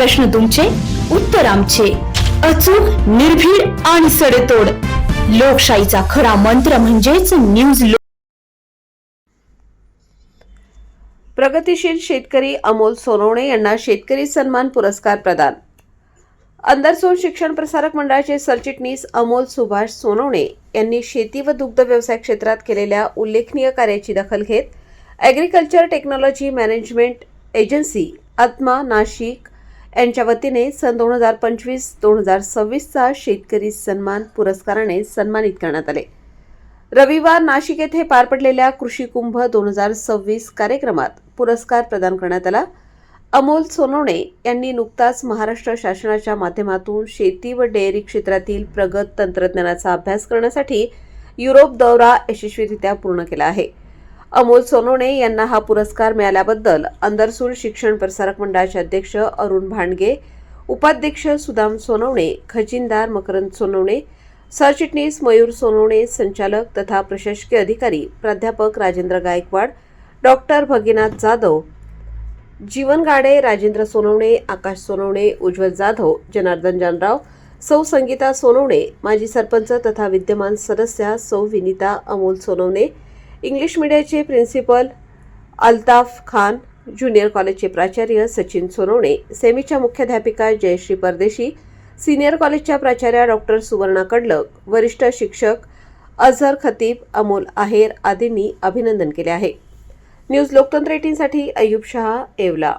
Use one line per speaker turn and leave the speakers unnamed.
प्रश्न तुमचे, उत्तर आमचे. अचूक, निर्भीड आणि सडेतोड. लोकशाहीचा खरा मंत्र म्हणजेच न्यूज.
प्रगतिशील शेतकरी अमोल सोनवणे यांना शेतकरी सन्मान पुरस्कार प्रदान. अंदरसूर शिक्षण प्रसारक मंडळाचे सरचिटणीस अमोल सुभाष सोनवणे यांनी शेती व दुग्ध व्यवसाय क्षेत्रात केलेल्या उल्लेखनीय कार्याची दखल घेत ॲग्रिकल्चर टेक्नॉलॉजी मॅनेजमेंट एजन्सी आत्मा नाशिक यांच्या वतीने सन 2025-2026चा शेतकरी सन्मान पुरस्काराने सन्मानित करण्यात आले. रविवार नाशिक येथे पार पडलेल्या कृषी कुंभ 2026 कार्यक्रमात पुरस्कार प्रदान करण्यात आला. अमोल सोनवणे यांनी नुकताच महाराष्ट्र शासनाच्या माध्यमातून शेती व डेअरी क्षेत्रातील प्रगत तंत्रज्ञानाचा अभ्यास करण्यासाठी युरोप दौरा यशस्वीरित्या पूर्ण केला आहे. अमोल सोनवणे यांना हा पुरस्कार मिळाल्याबद्दल अंदरसूर शिक्षण प्रसारक मंडळाचे अध्यक्ष अरुण भांडगे, उपाध्यक्ष सुदाम सोनवणे, खजिनदार मकरंद सोनवणे, सरचिटणीस मयूर सोनवणे, संचालक तथा प्रशासकीय अधिकारी प्राध्यापक राजेंद्र गायकवाड, डॉक्टर भगीनाथ जाधव, जीवन गाडे, राजेंद्र सोनवणे, आकाश सोनवणे, उज्ज्वल जाधव, जनार्दन जानराव, सौ संगीता सोनवणे, माजी सरपंच तथा विद्यमान सदस्या सौ विनीता अमोल सोनवणे, इंग्लिश मीडियाचे प्रिन्सिपल अल्ताफ खान, ज्युनियर कॉलेजचे प्राचार्य सचिन सोनवणे, सेमीच्या मुख्याध्यापिका जयश्री परदेशी, सीनियर कॉलेजच्या प्राचार्या डॉक्टर सुवर्णा कडलक, वरिष्ठ शिक्षक अझहर खतीब, अमोल आहेर आदींनी अभिनंदन केले आहे. न्यूज लोकतंत्र 18 साठी अय्यूब शहा, येवला.